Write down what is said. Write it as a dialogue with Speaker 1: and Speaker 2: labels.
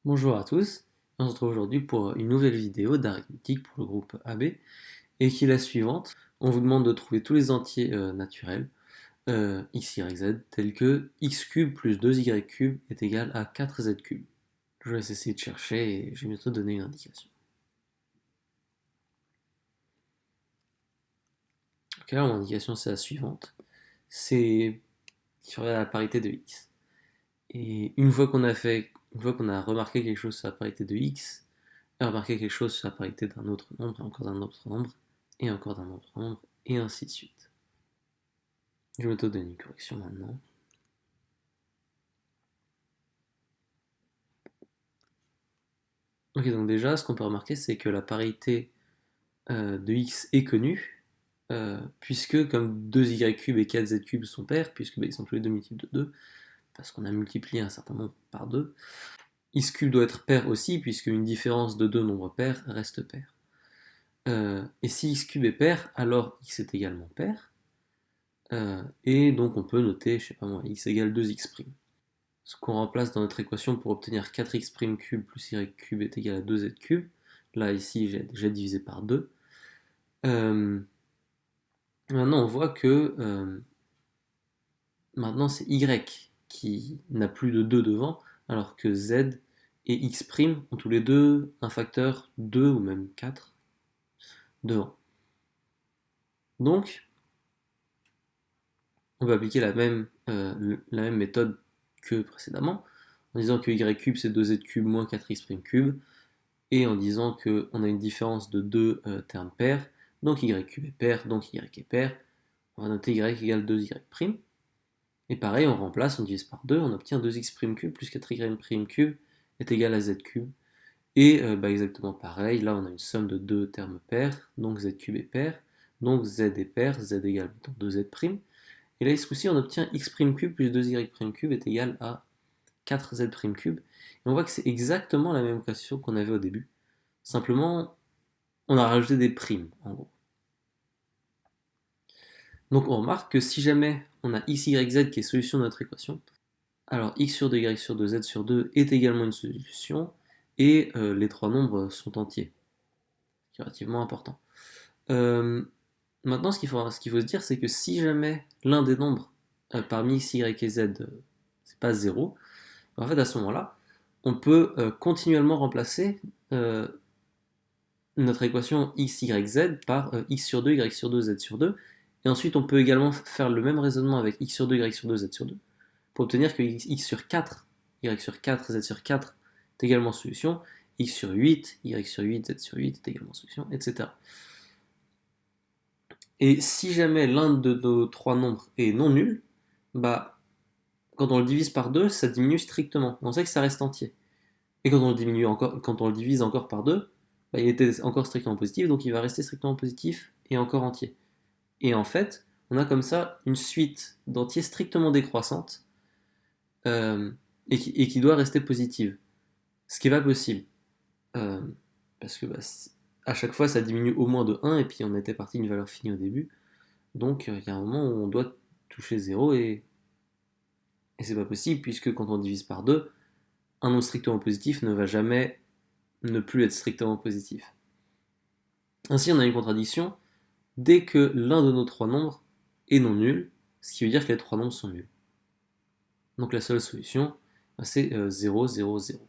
Speaker 1: Bonjour à tous, on se retrouve aujourd'hui pour une nouvelle vidéo d'arithmétique pour le groupe AB et qui est la suivante. On vous demande de trouver tous les entiers naturels x, y, z tels que x cube plus 2y cube est égal à 4z cube. Je vais essayer de chercher et je vais bientôt donner une indication. Ok, alors mon indication c'est la suivante. C'est sur la parité de x. Et une fois qu'on a remarqué quelque chose sur la parité de x, remarquer quelque chose sur la parité d'un autre nombre, et encore d'un autre nombre, et encore d'un autre nombre, et ainsi de suite. Je vais te donner une correction maintenant. Ok, donc déjà, ce qu'on peut remarquer, c'est que la parité de x est connue, puisque comme 2y³ et 4z³ sont pairs, puisque ils sont tous les deux multiples de 2, parce qu'on a multiplié un certain nombre par 2, x³ doit être pair aussi, puisque une différence de deux nombres pairs reste pair. Et si x³ est pair, alors x est également pair, et donc on peut noter, je sais pas moi, x égale 2x'. Ce qu'on remplace dans notre équation pour obtenir 4x' cube plus y cube est égal à 2z cube. Là, ici, j'ai déjà divisé par 2. Maintenant, on voit que maintenant, c'est y qui n'a plus de 2 devant, alors que z et x' ont tous les deux un facteur 2 ou même 4 devant. Donc, on va appliquer la même méthode que précédemment, en disant que y cube c'est 2z cube moins 4x' cube, et en disant qu'on a une différence de deux termes pairs, donc y cube est pair, donc y est pair, on va noter y égale 2y'. Et pareil, on remplace, on divise par 2, on obtient 2x' cube plus 4y' cube est égal à z cube. Et exactement pareil, là on a une somme de deux termes pairs, donc z cube est pair, donc z est pair, z égale 2z'. Et là, ce coup-ci, on obtient x' cube plus 2y' cube est égal à 4z' cube. Et on voit que c'est exactement la même équation qu'on avait au début. Simplement, on a rajouté des primes, en gros. Donc on remarque que si jamais on a x, y, z qui est solution de notre équation, alors x sur 2, y sur 2, z sur 2 est également une solution, et les trois nombres sont entiers, ce qui est relativement important. Maintenant, ce qu'il faut se dire, c'est que si jamais l'un des nombres parmi x, y et z, c'est pas 0, en fait à ce moment-là, on peut continuellement remplacer notre équation x, y, z par x sur 2, y sur 2, z sur 2. Et ensuite, on peut également faire le même raisonnement avec x sur 2, y sur 2, z sur 2, pour obtenir que x sur 4, y sur 4, z sur 4 est également solution, x sur 8, y sur 8, z sur 8 est également solution, etc. Et si jamais l'un de nos trois nombres est non nul, bah, quand on le divise par 2, ça diminue strictement. On sait que ça reste entier. Et quand on le divise encore par 2, bah, il était encore strictement positif, donc il va rester strictement positif et encore entier. Et en fait, on a comme ça une suite d'entiers strictement décroissante et qui doit rester positive. Ce qui n'est pas possible. Euh, parce que à chaque fois, ça diminue au moins de 1, et puis on était parti d'une valeur finie au début. Donc il y a un moment où on doit toucher 0, et c'est pas possible, puisque quand on divise par 2, un nombre strictement positif ne va jamais ne plus être strictement positif. Ainsi, on a une contradiction dès que l'un de nos trois nombres est non nul, ce qui veut dire que les trois nombres sont nuls. Donc la seule solution, c'est 0, 0, 0.